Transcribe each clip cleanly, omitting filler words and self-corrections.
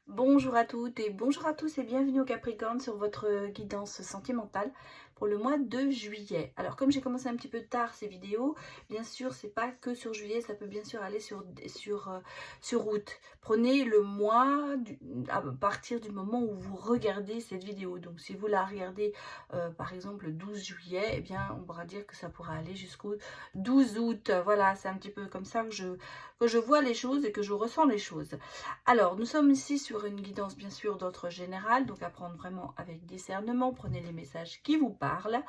Bonjour à toutes et bonjour à tous et bienvenue au Capricorne sur votre guidance sentimentale pour le mois de juillet. Alors comme j'ai commencé un petit peu tard ces vidéos, bien sûr c'est pas que sur juillet, ça peut bien sûr aller sur août. Prenez le mois à partir du moment où vous regardez cette vidéo. Donc si vous la regardez par exemple le 12 juillet, eh bien on pourra dire que ça pourra aller jusqu'au 12 août. Voilà, c'est un petit peu comme ça que je vois les choses et que je ressens les choses. Alors, nous sommes ici sur une guidance bien sûr d'ordre général, donc à prendre vraiment avec discernement. Prenez les messages qui vous parlent.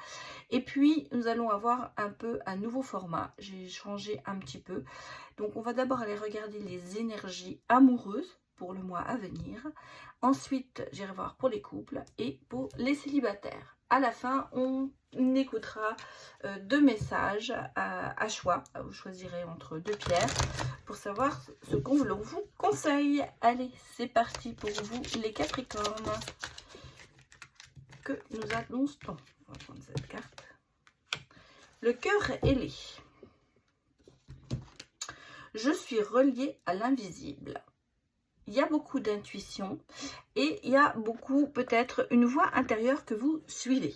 Et puis, nous allons avoir un peu un nouveau format. J'ai changé un petit peu. Donc, on va d'abord aller regarder les énergies amoureuses pour le mois à venir. Ensuite, j'irai voir pour les couples et pour les célibataires. À la fin, on écoutera deux messages à choix. Vous choisirez entre deux pierres pour savoir ce qu'on vous conseille. Allez, c'est parti pour vous les Capricornes. Que nous annonce-t-on? On va prendre cette carte. Le cœur ailé. Je suis relié à l'invisible. Il y a beaucoup d'intuition et il y a beaucoup peut-être une voix intérieure que vous suivez.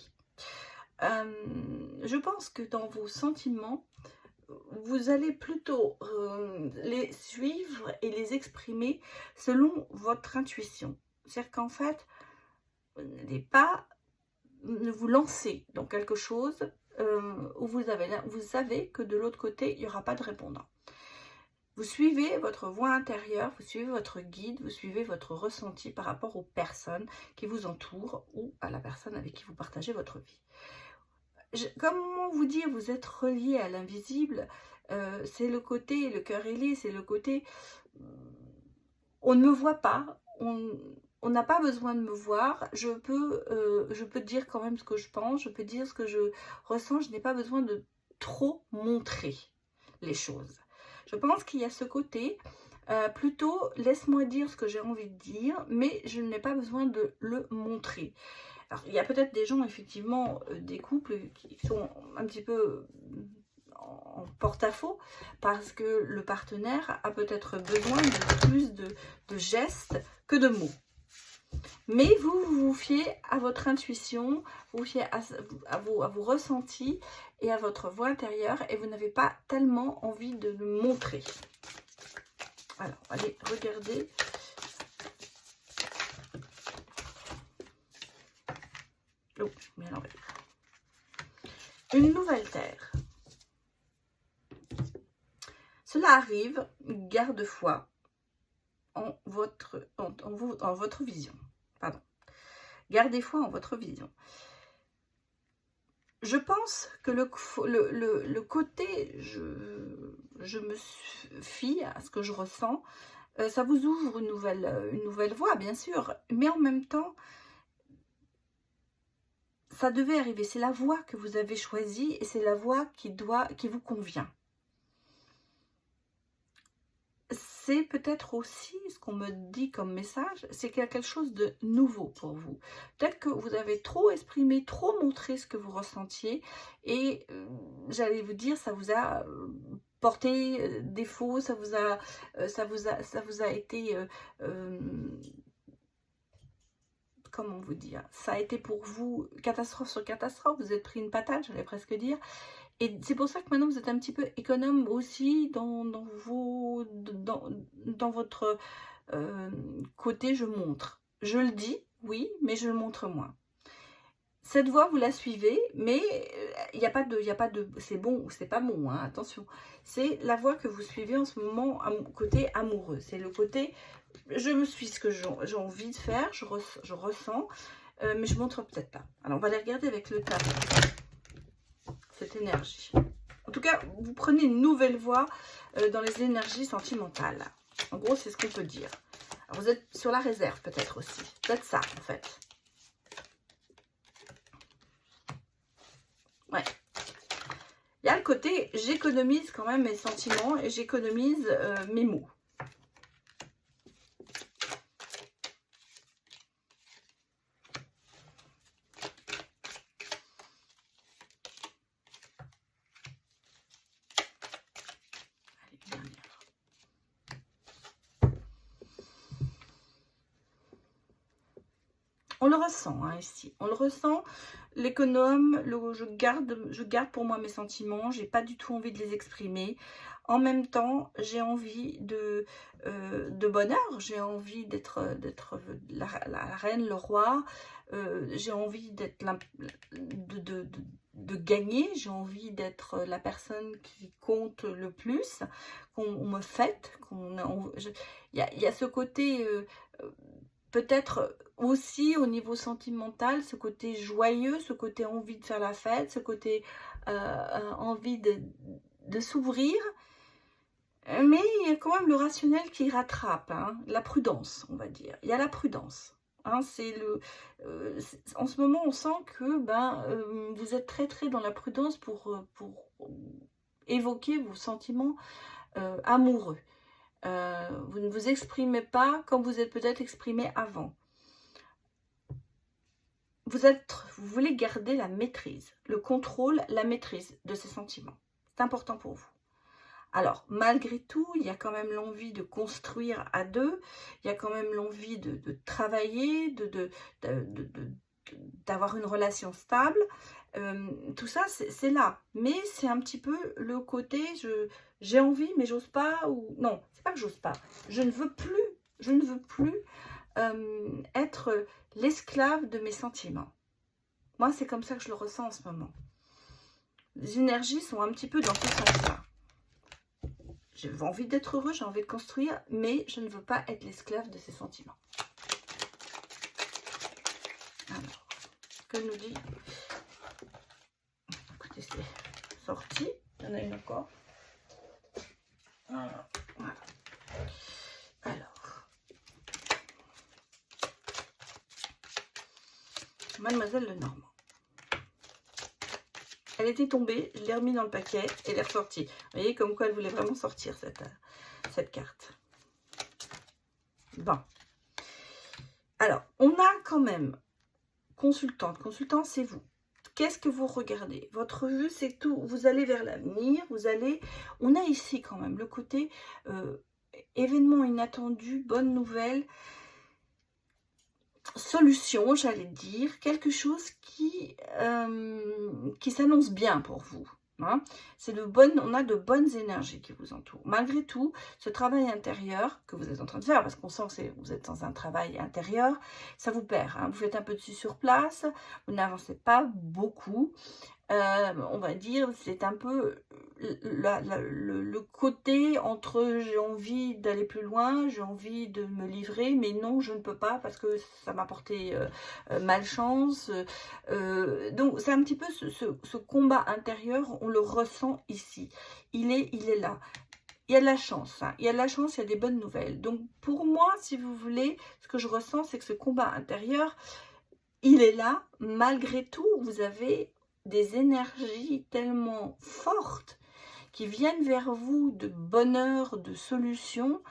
Je pense que dans vos sentiments, vous allez plutôt les suivre et les exprimer selon votre intuition. C'est-à-dire qu'en fait, vous n'allez pas vous lancer dans quelque chose où vous savez que de l'autre côté, il n'y aura pas de répondant. Vous suivez votre voix intérieure, vous suivez votre guide, vous suivez votre ressenti par rapport aux personnes qui vous entourent ou à la personne avec qui vous partagez votre vie. Comment vous dire, vous êtes relié à l'invisible, c'est le côté, le cœur ailé, c'est le côté, on ne me voit pas, on n'a pas besoin de me voir, je peux dire quand même ce que je pense, je peux dire ce que je ressens, je n'ai pas besoin de trop montrer les choses. Je pense qu'il y a ce côté, plutôt laisse-moi dire ce que j'ai envie de dire, mais je n'ai pas besoin de le montrer. Alors, il y a peut-être des gens, effectivement, des couples qui sont un petit peu en porte-à-faux parce que le partenaire a peut-être besoin de plus de gestes que de mots. Mais vous vous fiez à votre intuition, vous fiez à vos ressentis et à votre voix intérieure et vous n'avez pas tellement envie de le montrer. Alors, allez, regardez. Oh, bien l'envers. Une nouvelle terre. Cela arrive, garde foi en votre vision. Pardon. Gardez foi en votre vision. Je pense que le côté je me fie à ce que je ressens, ça vous ouvre une nouvelle voie, bien sûr, mais en même temps, ça devait arriver. C'est la voie que vous avez choisie et c'est la voie qui vous convient. C'est peut-être aussi ce qu'on me dit comme message, c'est qu'il y a quelque chose de nouveau pour vous. Peut-être que vous avez trop exprimé, trop montré ce que vous ressentiez et j'allais vous dire, ça vous a porté défaut, ça vous a été, comment vous dire, ça a été pour vous catastrophe sur catastrophe, vous êtes pris une patate, j'allais presque dire. Et c'est pour ça que maintenant vous êtes un petit peu économe aussi dans votre côté je montre. Je le dis, oui, mais je le montre moins. Cette voie, vous la suivez, mais il n'y a pas de c'est bon ou c'est pas bon, hein, attention. C'est la voie que vous suivez en ce moment, côté amoureux. C'est le côté, je me suis ce que j'ai envie de faire, je ressens, mais je montre peut-être pas. Alors, on va les regarder avec le tarot, cette énergie. En tout cas, vous prenez une nouvelle voie dans les énergies sentimentales. En gros, c'est ce qu'on peut dire. Alors, vous êtes sur la réserve peut-être aussi. Peut-être ça, en fait. Ouais. Il y a le côté, j'économise quand même mes sentiments et j'économise mes mots. On le ressent hein, ici, on le ressent. L'économe, je garde pour moi mes sentiments, j'ai pas du tout envie de les exprimer. En même temps, j'ai envie de bonheur, j'ai envie d'être la reine, le roi, j'ai envie d'être de gagner, j'ai envie d'être la personne qui compte le plus, qu'on me fête, il y a ce côté peut-être aussi au niveau sentimental, ce côté joyeux, ce côté envie de faire la fête, ce côté envie de s'ouvrir. Mais il y a quand même le rationnel qui rattrape, hein, la prudence, on va dire. Il y a la prudence. Hein, en ce moment, on sent que vous êtes très dans la prudence pour évoquer vos sentiments amoureux. Vous ne vous exprimez pas comme vous êtes peut-être exprimé avant. Vous voulez garder la maîtrise, le contrôle, la maîtrise de ces sentiments. C'est important pour vous. Alors, malgré tout, il y a quand même l'envie de construire à deux, il y a quand même l'envie de travailler, d'avoir une relation stable. Tout ça, c'est là. Mais c'est un petit peu le côté, j'ai envie, mais j'ose pas. Ou non, c'est pas que j'ose pas. Je ne veux plus être l'esclave de mes sentiments. Moi, c'est comme ça que je le ressens en ce moment. Les énergies sont un petit peu dans ce sens-là. J'ai envie d'être heureux, j'ai envie de construire, mais je ne veux pas être l'esclave de ces sentiments. Alors, que nous dit... Écoutez, c'est sorti. Il y en a une encore. Voilà. Alors. Mademoiselle Lenormand. Elle était tombée, je l'ai remis dans le paquet et elle est ressortie. Vous voyez, comme quoi elle voulait vraiment sortir cette carte. Bon. Alors, on a quand même consultante. Consultant, c'est vous. Qu'est-ce que vous regardez? Votre vue, c'est tout. Vous allez vers l'avenir. On a ici quand même le côté événement inattendu, bonne nouvelle, solution, j'allais dire, quelque chose qui s'annonce bien pour vous. Hein. On a de bonnes énergies qui vous entourent. Malgré tout, ce travail intérieur que vous êtes en train de faire, parce qu'on sent que vous êtes dans un travail intérieur, ça vous perd. Hein. Vous faites un peu dessus sur place, vous n'avancez pas beaucoup. On va dire, c'est un peu le côté entre j'ai envie d'aller plus loin, j'ai envie de me livrer, mais non, je ne peux pas parce que ça m'a porté malchance. Donc, c'est un petit peu ce combat intérieur, on le ressent ici. Il est là. Il y a de la chance, hein. Il y a de la chance, il y a des bonnes nouvelles. Donc, pour moi, si vous voulez, ce que je ressens, c'est que ce combat intérieur, il est là. Malgré tout, vous avez des énergies tellement fortes qui viennent vers vous de bonheur, de solutions,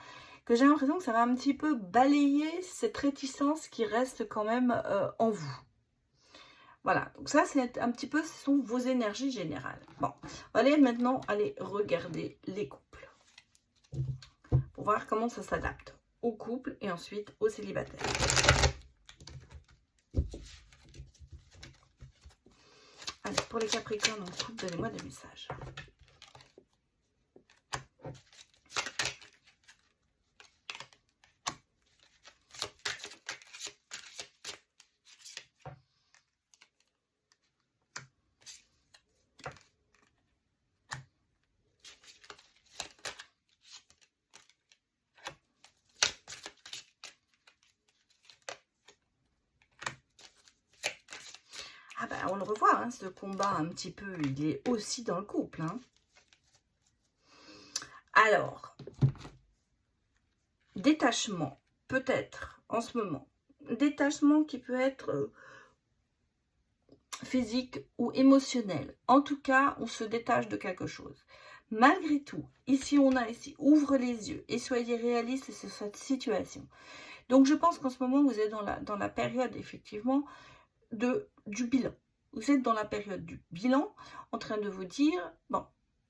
que j'ai l'impression que ça va un petit peu balayer cette réticence qui reste quand même en vous. Voilà, donc ça c'est un petit peu, ce sont vos énergies générales. Bon, on va maintenant aller regarder les couples pour voir comment ça s'adapte au couple et ensuite aux célibataires. Allez, pour les Capricornes en couple, donnez-moi des messages. Ah ben, on le revoit, hein, ce combat un petit peu, il est aussi dans le couple. Hein. Alors, détachement, peut-être, en ce moment. Détachement qui peut être physique ou émotionnel. En tout cas, on se détache de quelque chose. Malgré tout, ici, ouvre les yeux et soyez réaliste sur cette situation. Donc, je pense qu'en ce moment, vous êtes dans la période, effectivement, du bilan. Vous êtes dans la période du bilan, en train de vous dire, bon,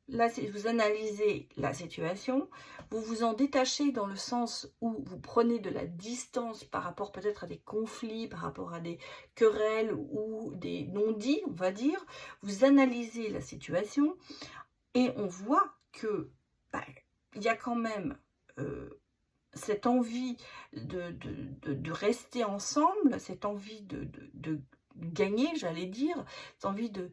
là, vous analysez la situation, vous vous en détachez dans le sens où vous prenez de la distance par rapport peut-être à des conflits, par rapport à des querelles ou des non-dits, on va dire. Vous analysez la situation et on voit que bah, il y a quand même cette envie de rester ensemble, cette envie de gagner, j'allais dire, cette envie de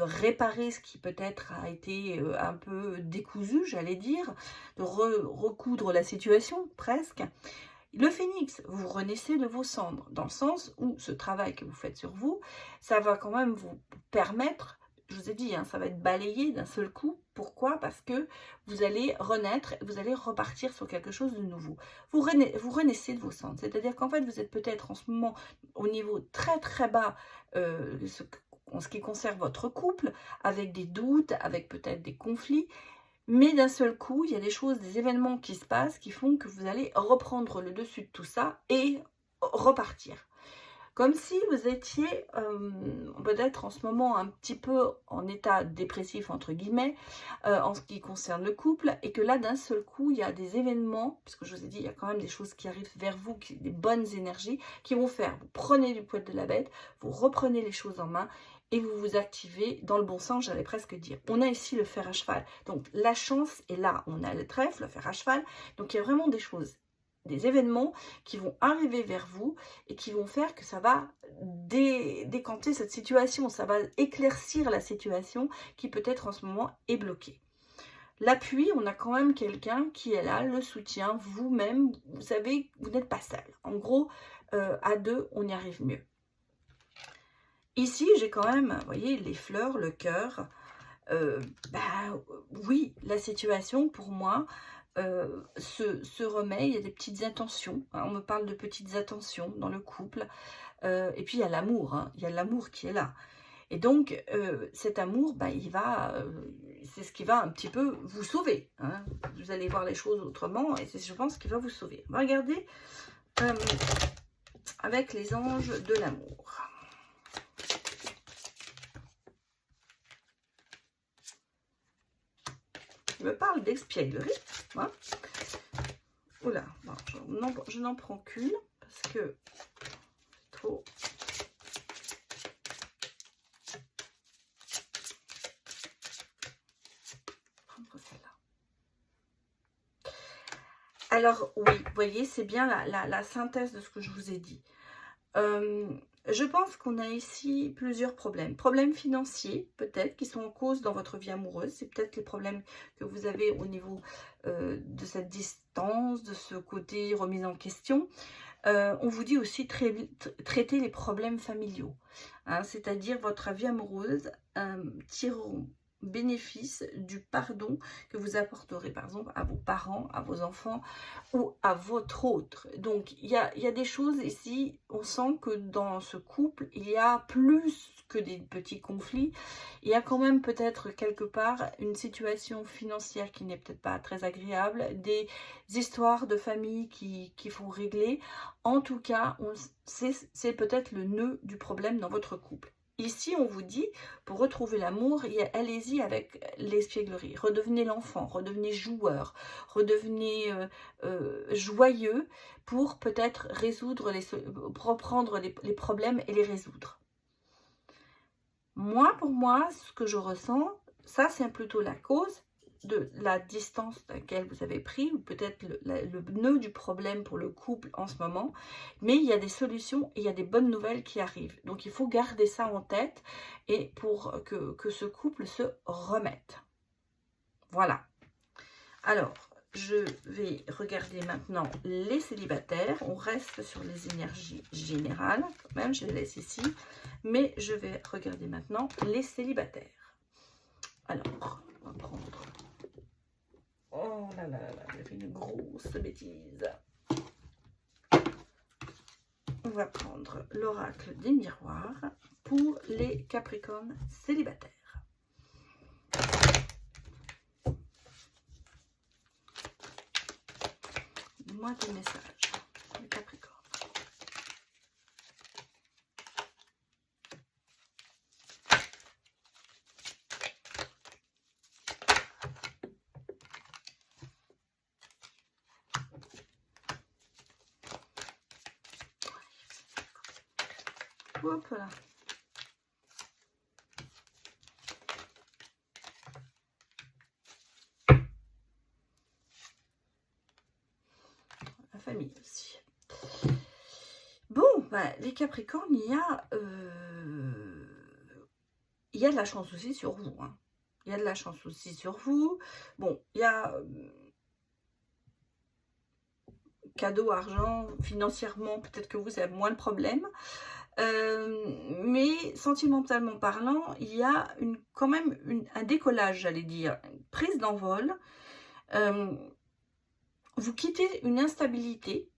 réparer ce qui peut-être a été un peu décousu, j'allais dire, de recoudre la situation, presque. Le phénix, vous renaissez de vos cendres, dans le sens où ce travail que vous faites sur vous, ça va quand même vous permettre, je vous ai dit, hein, ça va être balayé d'un seul coup. Pourquoi? Parce que vous allez renaître, vous allez repartir sur quelque chose de nouveau. Vous renaissez de vos cendres, c'est-à-dire qu'en fait, vous êtes peut-être en ce moment au niveau très très bas en ce qui concerne votre couple, avec des doutes, avec peut-être des conflits. Mais d'un seul coup, il y a des choses, des événements qui se passent qui font que vous allez reprendre le dessus de tout ça et repartir. Comme si vous étiez peut-être en ce moment un petit peu en état dépressif, entre guillemets, en ce qui concerne le couple, et que là, d'un seul coup, il y a des événements, puisque je vous ai dit, il y a quand même des choses qui arrivent vers vous, des bonnes énergies, qui vont faire, vous prenez du poil de la bête, vous reprenez les choses en main, et vous vous activez dans le bon sens, j'allais presque dire. On a ici le fer à cheval, donc la chance est là, on a le trèfle, le fer à cheval, donc il y a vraiment des choses, des événements qui vont arriver vers vous et qui vont faire que ça va décanter cette situation, ça va éclaircir la situation qui peut-être en ce moment est bloquée. L'appui, on a quand même quelqu'un qui est là, le soutien, vous-même, vous savez, vous n'êtes pas seul. En gros, à deux, on y arrive mieux. Ici, j'ai quand même, vous voyez, les fleurs, le cœur. Oui, la situation, pour moi, se remet. Il y a des petites attentions. Hein, on me parle de petites attentions dans le couple. Et puis, il y a l'amour. Hein, il y a l'amour qui est là. Et donc, cet amour, c'est ce qui va un petit peu vous sauver. Hein. Vous allez voir les choses autrement et c'est, je pense, qu'il va vous sauver. On va regarder avec les anges de l'amour. Il me parle d'espièglerie. Hein. Oula, bon, je n'en prends qu'une parce que c'est trop. Prendre celle-là. Alors, oui, vous voyez, c'est bien la synthèse de ce que je vous ai dit. Je pense qu'on a ici plusieurs problèmes. Problèmes financiers, peut-être, qui sont en cause dans votre vie amoureuse. C'est peut-être les problèmes que vous avez au niveau de cette distance, de ce côté remise en question. On vous dit aussi traiter les problèmes familiaux. Hein, c'est-à-dire votre vie amoureuse tireront bénéfice du pardon que vous apporterez par exemple à vos parents, à vos enfants ou à votre autre. Donc il y a des choses ici, on sent que dans ce couple il y a plus que des petits conflits, il y a quand même peut-être quelque part une situation financière qui n'est peut-être pas très agréable, des histoires de famille qui font régler. En tout cas, c'est peut-être le nœud du problème dans votre couple. Ici, on vous dit, pour retrouver l'amour, allez-y avec l'espièglerie. Redevenez l'enfant, redevenez joueur, redevenez joyeux pour peut-être résoudre reprendre les problèmes et les résoudre. Moi, pour moi, ce que je ressens, ça c'est plutôt la cause de la distance à laquelle vous avez pris, ou peut-être le nœud du problème pour le couple en ce moment, mais il y a des solutions et il y a des bonnes nouvelles qui arrivent. Donc il faut garder ça en tête et pour que ce couple se remette. Voilà. Alors, je vais regarder maintenant les célibataires. On reste sur les énergies générales, quand même, je les laisse ici, mais je vais regarder maintenant les célibataires. Alors, on va prendre... Oh là là là, j'ai fait une grosse bêtise. On va prendre l'oracle des miroirs pour les Capricornes célibataires. Dis-moi tes messages, les Capricornes. Hop là. La famille aussi. Bon, bah, les Capricornes, il y a de la chance aussi sur vous. Hein. Il y a de la chance aussi sur vous. Bon, il y a cadeau, argent, financièrement, peut-être que vous avez moins de problèmes. Mais sentimentalement parlant, il y a quand même un décollage, j'allais dire, une prise d'envol. Vous quittez une instabilité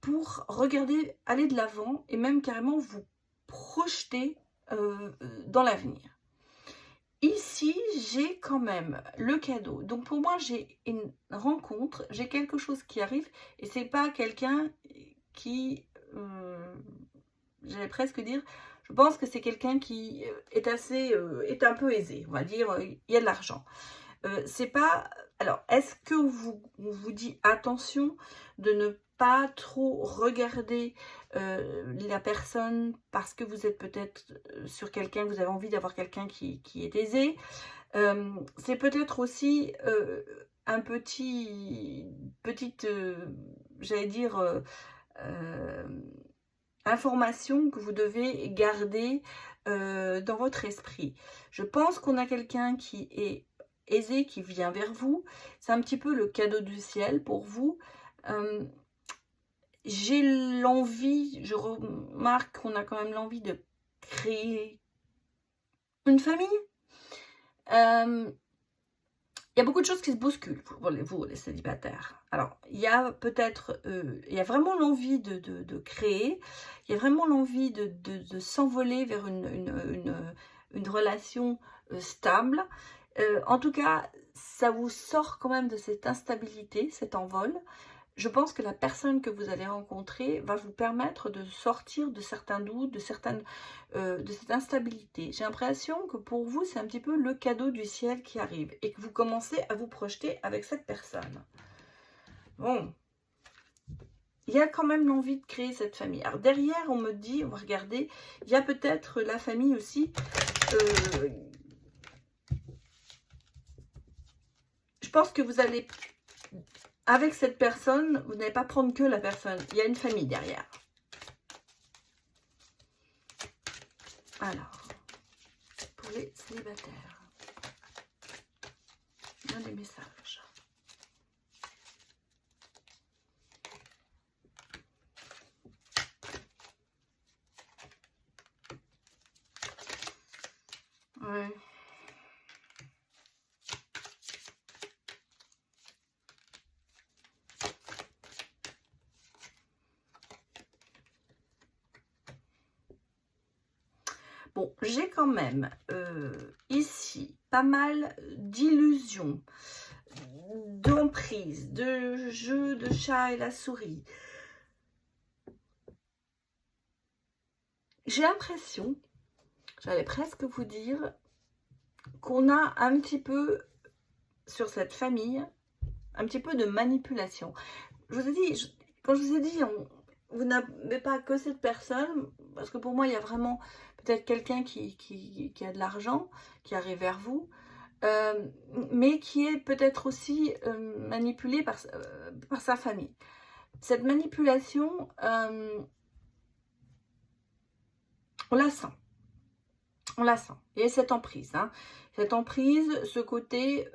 pour regarder, aller de l'avant et même carrément vous projeter dans l'avenir. Ici, j'ai quand même le cadeau. Donc, pour moi, j'ai une rencontre, j'ai quelque chose qui arrive et c'est pas quelqu'un qui, j'allais presque dire, je pense que c'est quelqu'un qui est un peu aisé, on va dire, il y a de l'argent. C'est pas, alors, est-ce que on vous dit attention de ne pas trop regarder la personne parce que vous êtes peut-être sur quelqu'un, vous avez envie d'avoir quelqu'un qui est aisé. C'est peut-être aussi un petite, j'allais dire, information que vous devez garder dans votre esprit. Je pense qu'on a quelqu'un qui est aisé, qui vient vers vous. C'est un petit peu le cadeau du ciel pour vous. J'ai l'envie, je remarque qu'on a quand même l'envie de créer une famille. Il y a beaucoup de choses qui se bousculent pour vous, les célibataires. Alors, il y a peut-être, il y a vraiment l'envie de créer, il y a vraiment l'envie de s'envoler vers une relation stable. En tout cas, ça vous sort quand même de cette instabilité, cet envol. Je pense que la personne que vous allez rencontrer va vous permettre de sortir de certains doutes, de cette instabilité. J'ai l'impression que pour vous, c'est un petit peu le cadeau du ciel qui arrive et que vous commencez à vous projeter avec cette personne. Bon, il y a quand même l'envie de créer cette famille. Alors derrière, on me dit, on va regarder, il y a peut-être la famille aussi. Je pense que vous allez... Avec cette personne, vous n'allez pas prendre que la personne. Il y a une famille derrière. Alors, pour les célibataires, il y a des messages. Ouais. Bon, j'ai quand même ici pas mal d'illusions, d'emprise, de jeu de chat et la souris. J'ai l'impression, j'allais presque vous dire, qu'on a un petit peu, sur cette famille, un petit peu de manipulation. Je vous ai dit, quand je vous ai dit, vous n'avez pas que cette personne, parce que pour moi, il y a vraiment peut-être quelqu'un qui a de l'argent, qui arrive vers vous, mais qui est peut-être aussi manipulé par sa famille. Cette manipulation, on la sent. On la sent. Il y a cette emprise. Hein. Cette emprise, ce côté...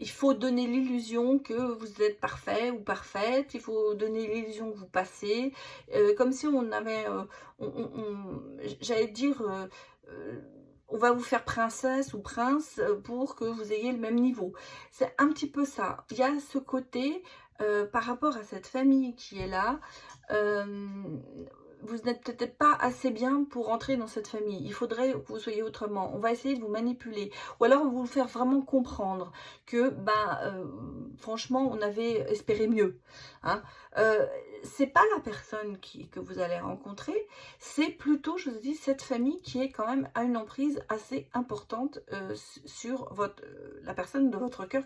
il faut donner l'illusion que vous êtes parfait ou parfaite. Il faut donner l'illusion que vous passez. Comme si on avait... j'allais dire... on va vous faire princesse ou prince pour que vous ayez le même niveau. C'est un petit peu ça. Il y a ce côté, par rapport à cette famille qui est là... vous n'êtes peut-être pas assez bien pour entrer dans cette famille. Il faudrait que vous soyez autrement. On va essayer de vous manipuler. Ou alors vous faire vraiment comprendre que, franchement, on avait espéré mieux. Hein. C'est pas la personne que vous allez rencontrer. C'est plutôt, je vous dis, cette famille qui est quand même à une emprise assez importante sur la personne de votre cœur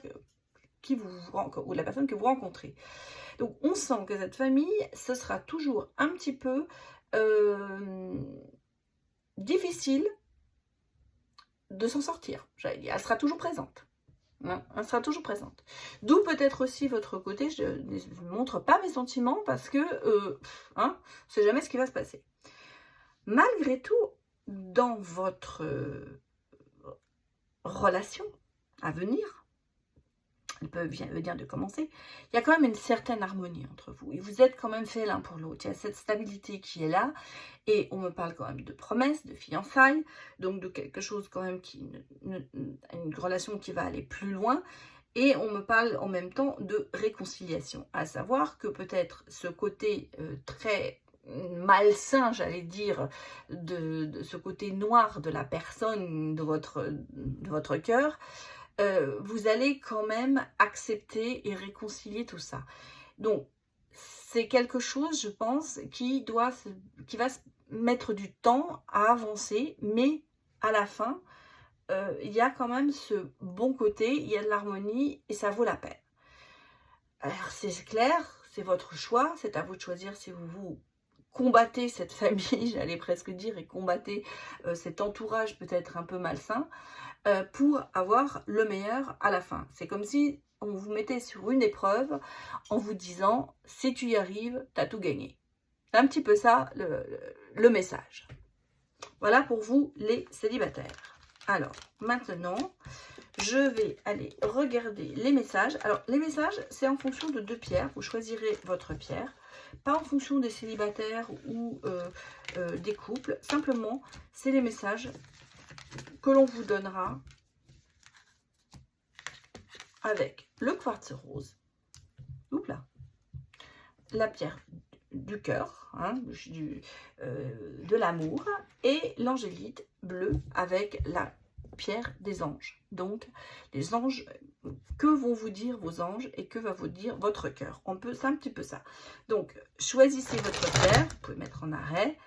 ou la personne que vous rencontrez. Donc, on sent que cette famille, ce sera toujours un petit peu difficile de s'en sortir, j'allais dire. Elle sera toujours présente. Hein, elle sera toujours présente. D'où peut-être aussi votre côté, je ne montre pas mes sentiments parce que, hein, on ne sait jamais ce qui va se passer. Malgré tout, dans votre relation à venir, elle peut venir de commencer, il y a quand même une certaine harmonie entre vous. Et vous êtes quand même fait l'un pour l'autre. Il y a cette stabilité qui est là. Et on me parle quand même de promesses, de fiançailles. Donc de quelque chose quand même une relation qui va aller plus loin. Et on me parle en même temps de réconciliation. À savoir que peut-être ce côté très malsain, j'allais dire, de ce côté noir de la personne, de votre cœur, vous allez quand même accepter et réconcilier tout ça. Donc, c'est quelque chose, je pense, qui va se mettre du temps à avancer, mais à la fin, il y a quand même ce bon côté, il y a de l'harmonie et ça vaut la peine. Alors, c'est clair, c'est votre choix, c'est à vous de choisir si vous combattez cette famille, j'allais presque dire, et combattez cet entourage peut-être un peu malsain, pour avoir le meilleur à la fin. C'est comme si on vous mettait sur une épreuve en vous disant, si tu y arrives, tu as tout gagné. C'est un petit peu ça le message. Voilà pour vous les célibataires. Alors, maintenant, je vais aller regarder les messages. Alors, les messages, c'est en fonction de 2 pierres. Vous choisirez votre pierre. Pas en fonction des célibataires ou des couples. Simplement, c'est les messages que l'on vous donnera avec le quartz rose, là, la pierre du cœur, hein, de l'amour, et l'angélite bleue avec la pierre des anges. Donc, les anges, que vont vous dire vos anges et que va vous dire votre cœur? C'est un petit peu ça. Donc, choisissez votre pierre, vous pouvez mettre en arrêt.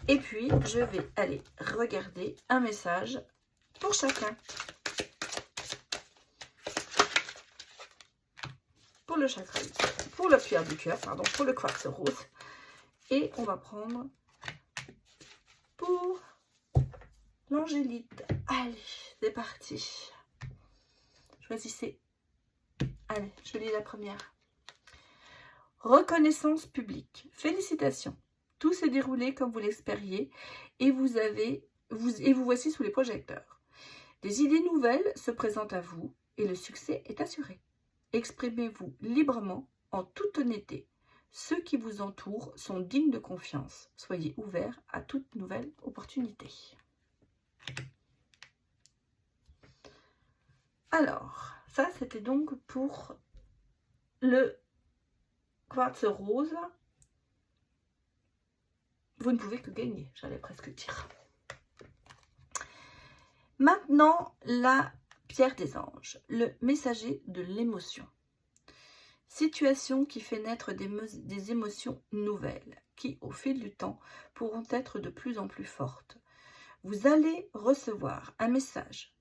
Et puis, je vais aller regarder un message pour chacun. Pour le chakra, pour la pierre du cœur, pardon, pour le quartz rose. Et on va prendre pour l'angélite. Allez, c'est parti. Choisissez. Allez, je lis la première. Reconnaissance publique. Félicitations. Tout s'est déroulé comme vous l'espériez et vous voici sous les projecteurs. Des idées nouvelles se présentent à vous et le succès est assuré. Exprimez-vous librement, en toute honnêteté. Ceux qui vous entourent sont dignes de confiance. Soyez ouverts à toute nouvelle opportunité. Alors, ça c'était donc pour le quartz rose. Vous ne pouvez que gagner, j'allais presque dire. Maintenant, la pierre des anges, le messager de l'émotion. Situation qui fait naître des émotions nouvelles, qui, au fil du temps, pourront être de plus en plus fortes. Vous allez recevoir un message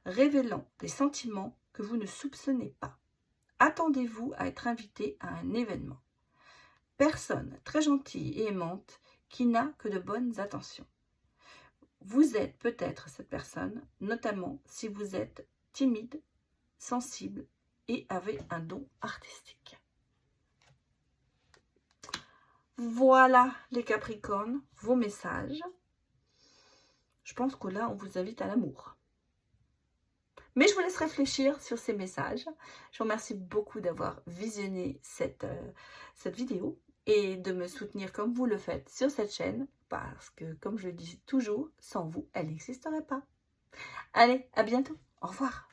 révélant des sentiments que vous ne soupçonnez pas. Attendez-vous à être invité à un événement. Personne très gentille et aimante qui n'a que de bonnes intentions. Vous êtes peut-être cette personne, notamment si vous êtes timide, sensible et avez un don artistique. Voilà les Capricornes, vos messages. Je pense que là, on vous invite à l'amour. Mais je vous laisse réfléchir sur ces messages. Je vous remercie beaucoup d'avoir visionné cette vidéo et de me soutenir comme vous le faites sur cette chaîne parce que, comme je le dis toujours, sans vous, elle n'existerait pas. Allez, à bientôt. Au revoir.